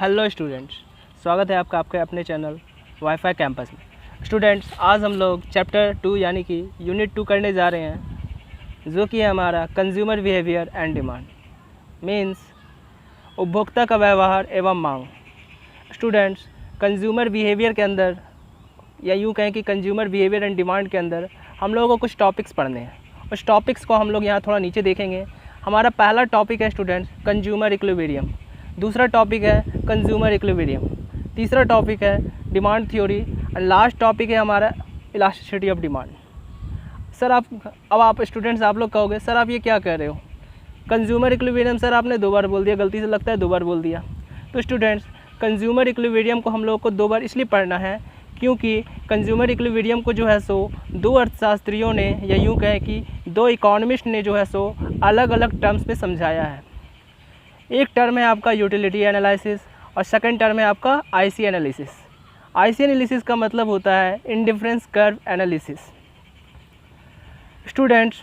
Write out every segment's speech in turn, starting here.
Hello students, स्वागत है आपका आपके अपने चैनल वाईफाई कैंपस में। स्टूडेंट्स, आज हम लोग चैप्टर 2 यानी कि यूनिट 2 करने जा रहे हैं, जो कि है हमारा consumer behaviour and demand, means उपभोक्ता का व्यवहार एवं मांग। स्टूडेंट्स, कंज्यूमर बिहेवियर के अंदर या यूँ कहें कि कंज्यूमर बिहेवियर एंड डिमांड के अंदर हम लोगों को कुछ टॉपिक्स पढ़ने हैं। उस टॉपिक्स को हम लोग यहाँ थोड़ा नीचे देखेंगे। हमारा पहला टॉपिक है स्टूडेंट्स कंज्यूमर इक्विलिब्रियम, दूसरा टॉपिक है कंज्यूमर इक्विलिब्रियम, तीसरा टॉपिक है डिमांड थ्योरी और लास्ट टॉपिक है हमारा इलास्टिसिटी ऑफ डिमांड। सर आप स्टूडेंट्स आप लोग कहोगे सर आप ये क्या कह रहे हो, कंज्यूमर इक्विलिब्रियम सर आपने 2 बार बोल दिया, गलती से लगता है 2 बार बोल दिया। तो स्टूडेंट्स, कंज्यूमर इक्विलिब्रियम को हम लोग को 2 बार इसलिए पढ़ना है क्योंकि कंज्यूमर इक्विलिब्रियम को जो है सो 2 अर्थशास्त्रियों ने या यूँ कहें कि 2 इकोनॉमिस्ट ने जो है सो अलग अलग टर्म्स पे समझाया है। एक टर्म है आपका यूटिलिटी एनालिसिस और सेकंड टर्म है आपका आईसी एनालिसिस। आईसी एनालिसिस का मतलब होता है indifference curve analysis. Students,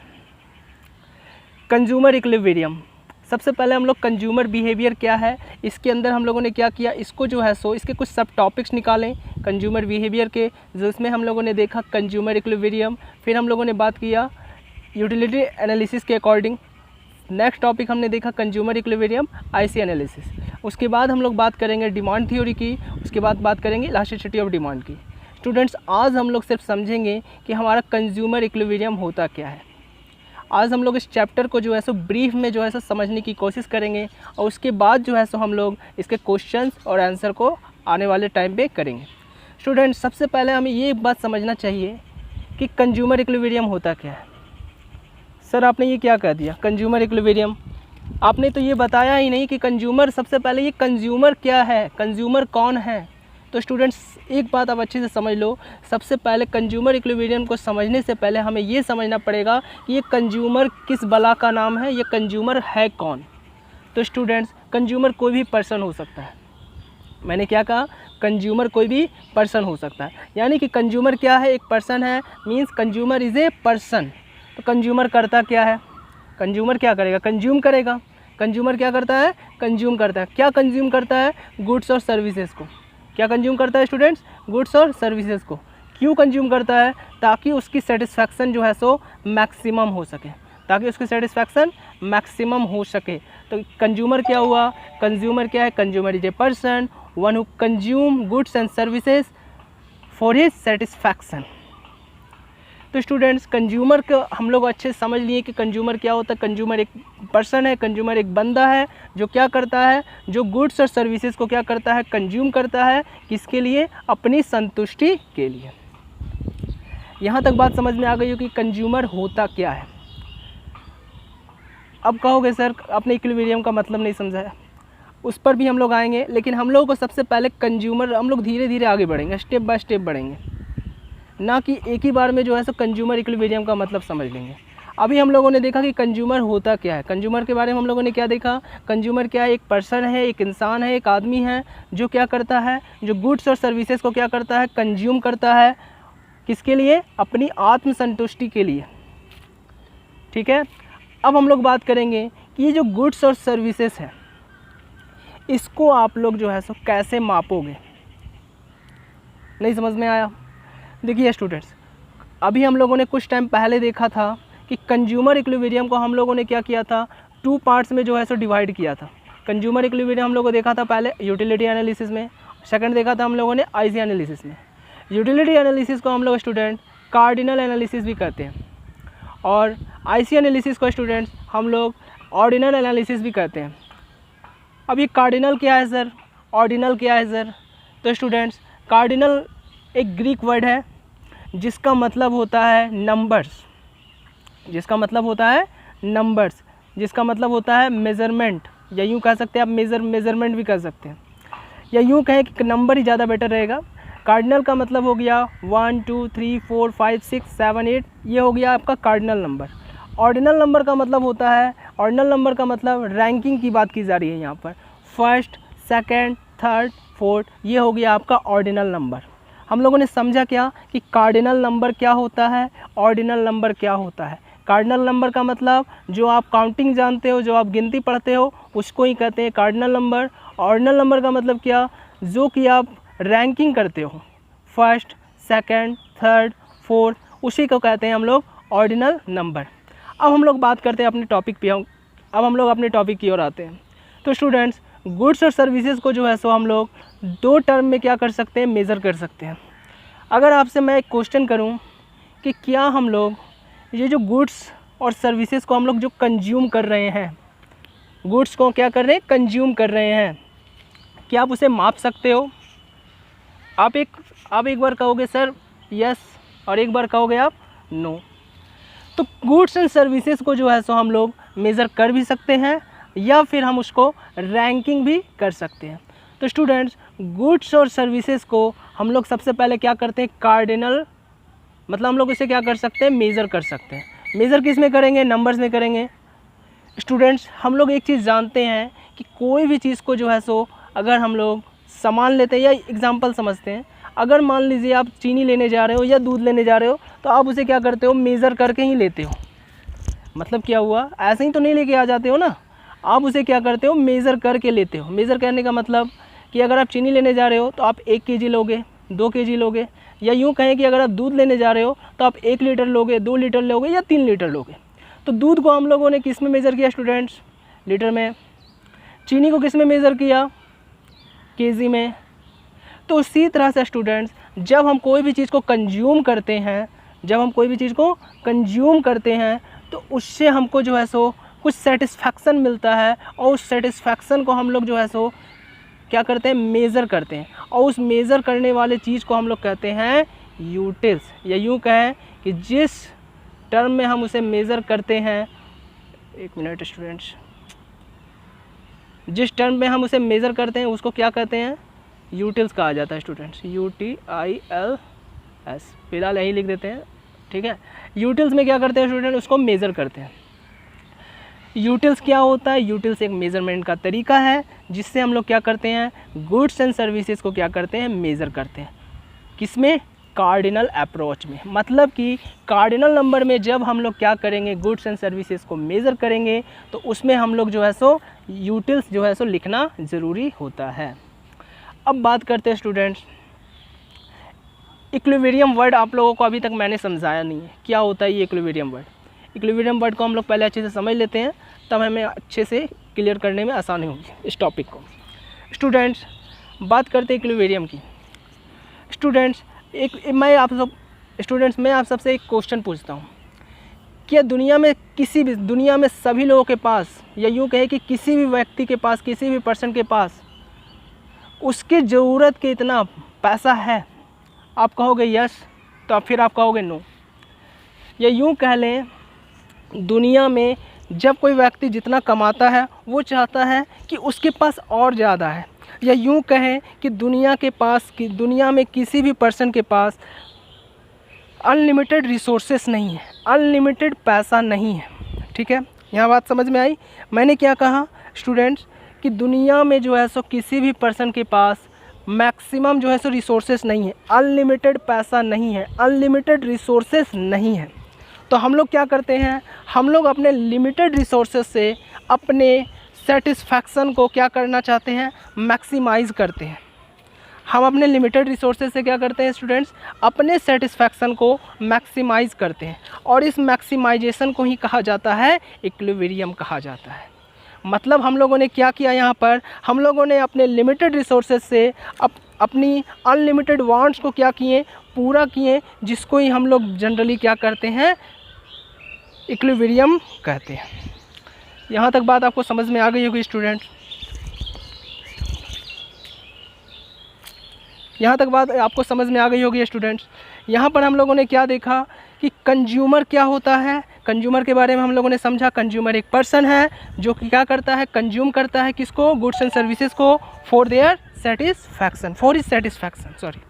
consumer equilibrium, सबसे पहले हम लोग कंज्यूमर बिहेवियर क्या है, इसके अंदर हम लोगों ने क्या किया, इसको जो है सो इसके कुछ सब टॉपिक्स निकालें कंज्यूमर बिहेवियर के, जिसमें हम लोगों ने देखा कंज्यूमर इक्विलिब्रियम, फिर हम लोगों ने बात किया यूटिलिटी एनालिसिस के अकॉर्डिंग। नेक्स्ट टॉपिक हमने देखा कंज्यूमर इक्विलिब्रियम, आईसी एनालिसिस। उसके बाद हम लोग बात करेंगे डिमांड थ्योरी की, उसके बाद बात करेंगे इलास्टिसिटी ऑफ डिमांड की। स्टूडेंट्स, आज हम लोग सिर्फ समझेंगे कि हमारा कंज्यूमर इक्विलिब्रियम होता क्या है। आज हम लोग इस चैप्टर को जो है सो ब्रीफ में जो है सो समझने की कोशिश करेंगे और उसके बाद जो है सो हम लोग इसके क्वेश्चंस और आंसर को आने वाले टाइम पे करेंगे। स्टूडेंट्स, सबसे पहले हमें ये बात समझना चाहिए कि कंज्यूमर इक्विलिब्रियम होता क्या है। सर आपने ये क्या कह दिया, कंज्यूमर इक्विलिब्रियम, आपने तो ये बताया ही नहीं कि कंज्यूमर, सबसे पहले ये कंज्यूमर क्या है, कंज्यूमर कौन है। तो स्टूडेंट्स, एक बात आप अच्छे से समझ लो, सबसे पहले कंज्यूमर इक्विलिब्रियम को समझने से पहले हमें ये समझना पड़ेगा कि ये कंज्यूमर किस बला का नाम है, ये कंज्यूमर है कौन। तो स्टूडेंट्स, कंज्यूमर कोई भी पर्सन हो सकता है। मैंने क्या कहा, कंज्यूमर कोई भी पर्सन हो सकता है, यानी कि कंज्यूमर क्या है, एक पर्सन है, means consumer is a person. तो कंज्यूमर करता क्या है, कंज्यूमर क्या करेगा, कंज्यूम करेगा। कंज्यूमर क्या करता है, कंज्यूम करता है। क्या कंज्यूम करता है, गुड्स और सर्विसेज को। क्या कंज्यूम करता है स्टूडेंट्स, गुड्स और सर्विसेज को। क्यों कंज्यूम करता है, ताकि उसकी सेटिस्फैक्शन जो है सो मैक्सिमम हो सके, ताकि उसकी सेटिस्फैक्शन मैक्सिमम हो सके। तो कंज्यूमर क्या हुआ, कंज्यूमर क्या है, consumer is a person one who consume goods and services for his satisfaction. तो स्टूडेंट्स, कंज्यूमर को हम लोग अच्छे से समझ लिए कि कंज्यूमर क्या होता है। कंज्यूमर एक पर्सन है, कंज्यूमर एक बंदा है जो क्या करता है, जो गुड्स और सर्विसेज को क्या करता है, कंज्यूम करता है। किसके लिए, अपनी संतुष्टि के लिए। यहाँ तक बात समझ में आ गई हो कि कंज्यूमर होता क्या है। अब कहोगे सर आपने इक्विलिब्रियम का मतलब नहीं समझाया, उस पर भी हम लोग आएंगे, लेकिन हम लोगों को सबसे पहले कंज्यूमर, हम लोग धीरे धीरे आगे बढ़ेंगे, स्टेप बाय स्टेप बढ़ेंगे, ना कि एक ही बार में जो है सो कंज्यूमर इक्विलिब्रियम का मतलब समझ लेंगे। अभी हम लोगों ने देखा कि कंज्यूमर होता क्या है। कंज्यूमर के बारे में हम लोगों ने क्या देखा, कंज्यूमर क्या है, एक पर्सन है, एक इंसान है, एक आदमी है जो क्या करता है, जो गुड्स और सर्विसेज को क्या करता है, कंज्यूम करता है। किसके लिए, अपनी आत्मसंतुष्टि के लिए। ठीक है, अब हम लोग बात करेंगे कि ये जो गुड्स और सर्विसेज है, इसको आप लोग जो है सो कैसे मापोगे। नहीं समझ में आया। देखिए स्टूडेंट्स, अभी हम लोगों ने कुछ टाइम पहले देखा था कि कंज्यूमर इक्विलिब्रियम को हम लोगों ने क्या किया था, 2 पार्ट्स में जो है सो डिवाइड किया था। कंज्यूमर इक्विलिब्रियम हम लोगों को देखा था पहले यूटिलिटी एनालिसिस में, सेकंड देखा था हम लोगों ने आईसी एनालिसिस में। यूटिलिटी एनालिसिस को हम लोग स्टूडेंट कार्डिनल एनालिसिस भी कहते हैं और आईसी एनालिसिस को स्टूडेंट्स हम लोग ऑर्डिनल एनालिसिस भी कहते हैं। अब ये कार्डिनल क्या है सर, ऑर्डिनल क्या है सर। तो स्टूडेंट्स, कार्डिनल एक ग्रीक वर्ड है जिसका मतलब होता है नंबर्स, जिसका मतलब होता है नंबर्स, जिसका मतलब होता है मेज़रमेंट, या यूँ कह सकते हैं आप मेज़रमेंट भी कर सकते हैं, या यूँ कहें कि नंबर ही ज़्यादा बेटर रहेगा। कार्डिनल का मतलब हो गया 1 2 3 4 5 6 7 8, ये हो गया आपका कार्डिनल नंबर। ऑर्डिनल नंबर का मतलब होता है, ऑर्डिनल नंबर का मतलब रैंकिंग की बात की जा रही है यहाँ पर, फर्स्ट, सेकेंड, थर्ड, फोर्थ, ये हो गया आपका ऑर्डिनल नंबर। हम लोगों ने समझा क्या कि कार्डिनल नंबर क्या होता है, ऑर्डिनल नंबर क्या होता है। कार्डिनल नंबर का मतलब जो आप काउंटिंग जानते हो, जो आप गिनती पढ़ते हो, उसको ही कहते हैं कार्डिनल नंबर। ऑर्डिनल नंबर का मतलब क्या, जो कि आप रैंकिंग करते हो, फर्स्ट, सेकंड, थर्ड, फोर्थ, उसी को कहते हैं हम लोग ऑर्डिनल नंबर। अब हम लोग बात करते हैं अपने टॉपिक पे, अब हम लोग अपने टॉपिक की ओर आते हैं। तो स्टूडेंट्स, गुड्स और सर्विसेज को जो है सो हम लोग दो टर्म में क्या कर सकते हैं, मेज़र कर सकते हैं। अगर आपसे मैं एक क्वेश्चन करूं कि क्या हम लोग ये जो गुड्स और सर्विसेज को हम लोग जो कंज्यूम कर रहे हैं, गुड्स को क्या कर रहे हैं, कंज्यूम कर रहे हैं, क्या आप उसे माप सकते हो? आप एक बार कहोगे सर यस, और एक बार कहोगे आप नो। तो गुड्स एंड सर्विसेज को जो है सो हम लोग मेज़र कर भी सकते हैं या फिर हम उसको रैंकिंग भी कर सकते हैं। तो स्टूडेंट्स, गुड्स और सर्विसेज को हम लोग सबसे पहले क्या करते हैं, कार्डिनल, मतलब हम लोग इसे क्या कर सकते हैं, मेज़र कर सकते हैं। मेज़र किस में करेंगे, नंबर्स में करेंगे। स्टूडेंट्स, हम लोग एक चीज़ जानते हैं कि कोई भी चीज़ को जो है सो अगर हम लोग सामान लेते हैं या एग्जांपल समझते हैं, अगर मान लीजिए आप चीनी लेने जा रहे हो या दूध लेने जा रहे हो, तो आप उसे क्या करते हो, मेज़र करके ही लेते हो। मतलब क्या हुआ, ऐसे ही तो नहीं लेके आ जाते हो ना, आप उसे क्या करते हो, मेज़र करके लेते हो। मेज़र करने का मतलब कि अगर आप चीनी लेने जा रहे हो तो आप 1 kg लोगे, 2 kg लोगे, या यूँ कहें कि अगर आप दूध लेने जा रहे हो तो आप 1 लीटर लोगे, 2 लीटर लोगे या 3 लीटर लोगे। तो दूध को हम लोगों ने किस में मेज़र किया स्टूडेंट्स, लीटर में। चीनी को किस में मेज़र किया, केजी में। तो उसी तरह से स्टूडेंट्स, जब हम कोई भी चीज़ को कंज्यूम करते हैं, तो उससे हमको जो है सो कुछ सेटिस्फैक्शन मिलता है, और उस सेटिस्फैक्शन को हम लोग जो है सो क्या करते हैं, मेज़र करते हैं। और उस मेज़र करने वाले चीज़ को हम लोग कहते हैं यूटिल्स, या यूँ कहें कि जिस टर्म में हम उसे मेज़र करते हैं, एक मिनट स्टूडेंट्स, जिस टर्म में हम उसे मेज़र करते हैं उसको क्या कहते हैं, यूटिल्स कहा जाता है स्टूडेंट्स, UTILS, फिलहाल यही लिख देते हैं, ठीक है। यूटिल्स में क्या करते हैं स्टूडेंट, उसको मेज़र करते हैं। यूटिल्स क्या होता है, यूटिल्स एक मेज़रमेंट का तरीका है जिससे हम लोग क्या करते हैं, गुड्स एंड सर्विसेज को क्या करते हैं, मेज़र करते हैं। किसमें, कार्डिनल अप्रोच में। मतलब कि कार्डिनल नंबर में जब हम लोग क्या करेंगे, गुड्स एंड सर्विसेज को मेज़र करेंगे, तो उसमें हम लोग जो है सो यूटिल्स जो है सो लिखना ज़रूरी होता है। अब बात करते हैं स्टूडेंट्स, इक्विलिब्रियम वर्ड आप लोगों को अभी तक मैंने समझाया नहीं है, क्या होता है ये इक्विलिब्रियम वर्ड। इक्विलिब्रियम वर्ड को हम लोग पहले अच्छे से समझ लेते हैं, तब हमें अच्छे से क्लियर करने में आसानी होगी इस टॉपिक को। स्टूडेंट्स, बात करते हैं इक्विलिब्रियम की। स्टूडेंट्स, मैं आप सबसे एक क्वेश्चन पूछता हूँ, क्या दुनिया में सभी लोगों के पास, या यूँ कहे कि किसी भी व्यक्ति के पास, किसी भी पर्सन के पास उसकी ज़रूरत के इतना पैसा है? आप कहोगे यस, तो फिर आप कहोगे नो। या यूँ कह लें, दुनिया में जब कोई व्यक्ति जितना कमाता है वो चाहता है कि उसके पास और ज़्यादा है। या यूँ कहें कि दुनिया में किसी भी पर्सन के पास अनलिमिटेड रिसोर्सेस नहीं है, अनलिमिटेड पैसा नहीं है, ठीक है। यहाँ बात समझ में आई। मैंने क्या कहा स्टूडेंट्स, कि दुनिया में जो है सो किसी भी पर्सन के पास मैक्सिमम जो है सो रिसोर्सेस नहीं है, अनलिमिटेड पैसा नहीं है, अनलिमिटेड रिसोर्सेस नहीं है। तो हम लोग क्या करते हैं, हम लोग अपने लिमिटेड रिसोर्सेज से अपने सेटिस्फैक्शन को क्या करना चाहते हैं, मैक्सिमाइज़ करते हैं। हम अपने लिमिटेड रिसोर्सेज से क्या करते हैं स्टूडेंट्स, अपने सेटिस्फैक्शन को मैक्सिमाइज़ करते हैं, और इस मैक्सिमाइजेशन को ही कहा जाता है इक्विलिब्रियम कहा जाता है। मतलब हम लोगों ने क्या किया, यहाँ पर हम लोगों ने अपने लिमिटेड रिसोर्सेज से अपनी अनलिमिटेड वांट्स को क्या किए, पूरा किए, जिसको ही हम लोग जनरली क्या करते हैं, इक्विलिब्रियम कहते हैं। यहाँ तक बात आपको समझ में आ गई होगी स्टूडेंट। यहाँ तक बात आपको समझ में आ गई होगी स्टूडेंट्स। यहाँ पर हम लोगों ने क्या देखा कि कंज्यूमर क्या होता है, कंज्यूमर के बारे में हम लोगों ने समझा। कंज्यूमर एक पर्सन है जो कि क्या करता है, कंज्यूम करता है किसको, गुड्स एंड सर्विसेज को, फॉर हिज सेटिस्फैक्शन, सॉरी।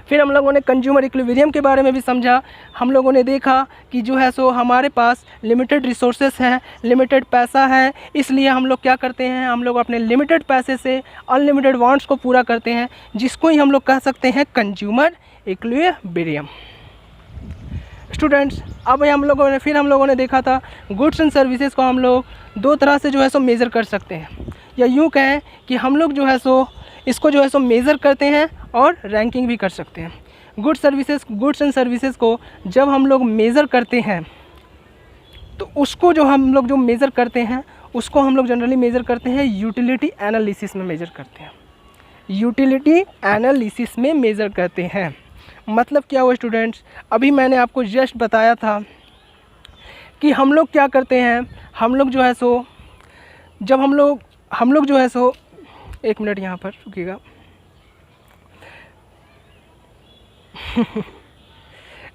फिर हम लोगों ने कंज्यूमर इक्विलिब्रियम के बारे में भी समझा। हम लोगों ने देखा कि जो है सो हमारे पास लिमिटेड रिसोर्सेस हैं, लिमिटेड पैसा है, इसलिए हम लोग क्या करते हैं, हम लोग अपने लिमिटेड पैसे से अनलिमिटेड वांट्स को पूरा करते हैं, जिसको ही हम लोग कह सकते हैं कंज्यूमर इक्विलिब्रियम। स्टूडेंट्स, अब हम लोगों ने देखा था गुड्स एंड सर्विसेज को हम लोग दो तरह से जो है सो मेज़र कर सकते हैं, या यूँ कहें कि हम लोग जो है सो इसको जो है सो मेज़र करते हैं और रैंकिंग भी कर सकते हैं। गुड्स एंड सर्विसेज को जब हम लोग मेज़र करते हैं तो उसको जो हम लोग जो मेज़र करते हैं उसको हम लोग जनरली मेज़र करते हैं यूटिलिटी एनालिसिस में मेज़र करते हैं। यूटिलिटी एनालिसिस में मेज़र करते हैं मतलब क्या हुआ स्टूडेंट्स, अभी मैंने आपको जस्ट बताया था कि हम लोग क्या करते हैं, हम लोग जो है सो जब हम लोग जो है सो, एक मिनट यहाँ पर रुकिएगा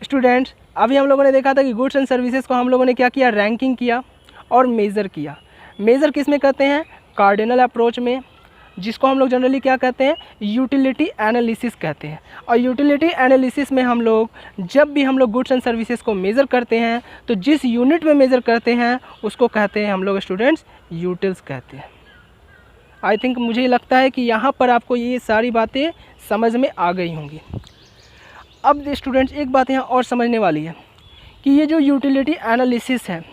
स्टूडेंट्स, अभी हम लोगों ने देखा था कि गुड्स एंड सर्विसेज को हम लोगों ने क्या किया, रैंकिंग किया और मेज़र किया। मेज़र किस में करते हैं, कार्डिनल अप्रोच में, जिसको हम लोग जनरली क्या कहते हैं, यूटिलिटी एनालिसिस कहते हैं। और यूटिलिटी एनालिसिस में हम लोग जब भी हम लोग गुड्स एंड सर्विसेज को मेज़र करते हैं तो जिस यूनिट में मेज़र करते हैं उसको कहते हैं हम लोग स्टूडेंट्स यूटिल्स कहते हैं। आई थिंक मुझे लगता है कि यहाँ पर आपको ये सारी बातें समझ में आ गई होंगी। अब स्टूडेंट्स एक बात यहाँ और समझने वाली है कि ये जो यूटिलिटी एनालिसिस है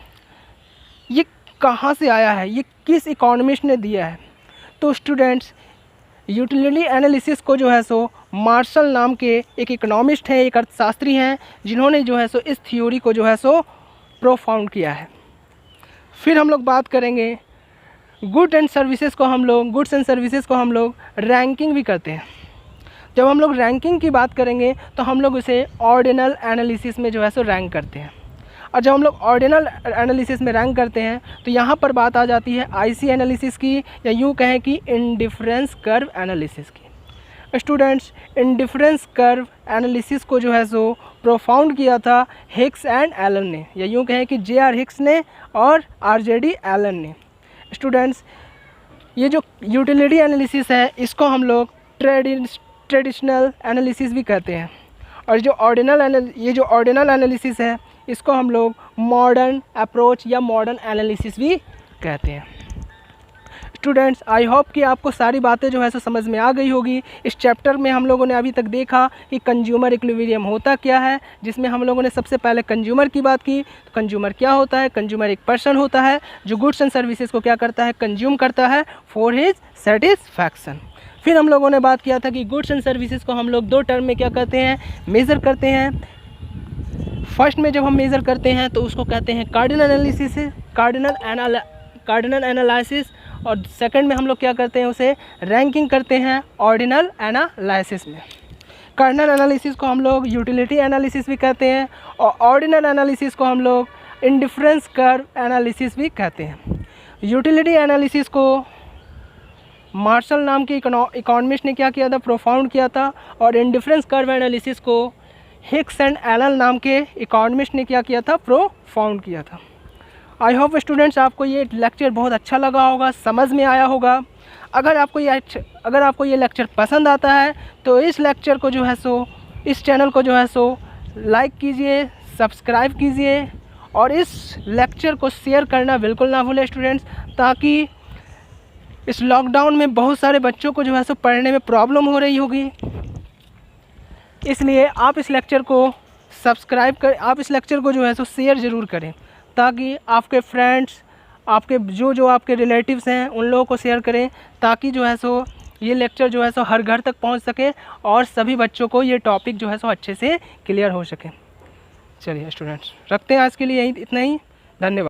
ये कहाँ से आया है, ये किस इकोनॉमिस्ट ने दिया है। तो स्टूडेंट्स, यूटिलिटी एनालिसिस को जो है सो मार्शल नाम के एक इकोनॉमिस्ट हैं, एक अर्थशास्त्री हैं, जिन्होंने जो है सो इस थ्योरी को जो है सो प्रोफाउंड किया है। फिर हम लोग बात करेंगे गुड्स एंड सर्विसेज को हम लोग रैंकिंग भी करते हैं। जब हम लोग रैंकिंग की बात करेंगे तो हम लोग उसे ऑर्डिनल एनालिसिस में जो है सो रैंक करते हैं। और जब हम लोग ऑर्डिनल एनालिसिस में रैंक करते हैं तो यहाँ पर बात आ जाती है आईसी एनालिसिस की, या यूँ कहें कि इंडिफरेंस कर्व एनालिसिस की। स्टूडेंट्स, इंडिफरेंस कर्व एनालिसिस को जो है सो प्रोफाउंड किया था हिक्स एंड एलन ने, या यूँ कहें कि जे.आर. हिक्स ने और आर.जे.डी. एलन ने। स्टूडेंट्स, ये जो यूटिलिटी एनालिसिस है इसको हम लोग ट्रेडिशनल एनालिसिस भी कहते हैं, और ये जो ऑर्डिनल एनालिसिस है इसको हम लोग मॉडर्न अप्रोच या मॉडर्न एनालिसिस भी कहते हैं। स्टूडेंट्स, आई होप कि आपको सारी बातें जो है सो समझ में आ गई होगी। इस चैप्टर में हम लोगों ने अभी तक देखा कि कंज्यूमर इक्विलिब्रियम होता क्या है, जिसमें हम लोगों ने सबसे पहले कंज्यूमर की बात की। तो कंज्यूमर क्या होता है, कंज्यूमर एक पर्सन होता है जो गुड्स एंड सर्विसेज को क्या करता है, कंज्यूम करता है फॉर हिज सेटिस्फैक्शन। फिर हम लोगों ने बात किया था कि गुड्स एंड सर्विसेज को हम लोग दो टर्म में क्या करते हैं, मेज़र करते हैं। फर्स्ट में जब हम मेज़र करते हैं तो उसको कहते हैं कार्डिनल एनालिसिस, और सेकंड में हम लोग क्या करते हैं, उसे रैंकिंग करते हैं ऑर्डिनल एनालिसिस में। कार्डिनल एनालिसिस को हम लोग यूटिलिटी एनालिसिस भी कहते हैं और ऑर्डिनल एनालिसिस को हम लोग इंडिफरेंस कर्व एनालिसिस भी कहते हैं। यूटिलिटी एनालिसिस को मार्शल नाम के इकोनॉमिस्ट ने क्या किया था, प्रोफाउंड किया था, और इंडिफरेंस कर्व एनालिसिस को हिक्स एंड एलन नाम के इकोनॉमिस्ट ने क्या किया था, प्रोफाउंड किया था। आई होप स्टूडेंट्स आपको ये लेक्चर बहुत अच्छा लगा होगा, समझ में आया होगा। अगर आपको ये लेक्चर पसंद आता है तो इस लेक्चर को जो है सो, इस चैनल को जो है सो लाइक कीजिए, सब्सक्राइब कीजिए और इस लेक्चर को शेयर करना बिल्कुल ना भूलें स्टूडेंट्स, ताकि इस लॉकडाउन में बहुत सारे बच्चों को जो है सो पढ़ने में प्रॉब्लम हो रही होगी। इसलिए आप इस लेक्चर को आप इस लेक्चर को जो है सो शेयर ज़रूर करें, ताकि आपके फ्रेंड्स, आपके जो आपके रिलेटिव्स हैं उन लोगों को शेयर करें, ताकि जो है सो ये लेक्चर जो है सो हर घर तक पहुंच सके और सभी बच्चों को ये टॉपिक जो है सो अच्छे से क्लियर हो सके। चलिए स्टूडेंट्स, रखते हैं आज के लिए इतना ही। धन्यवाद।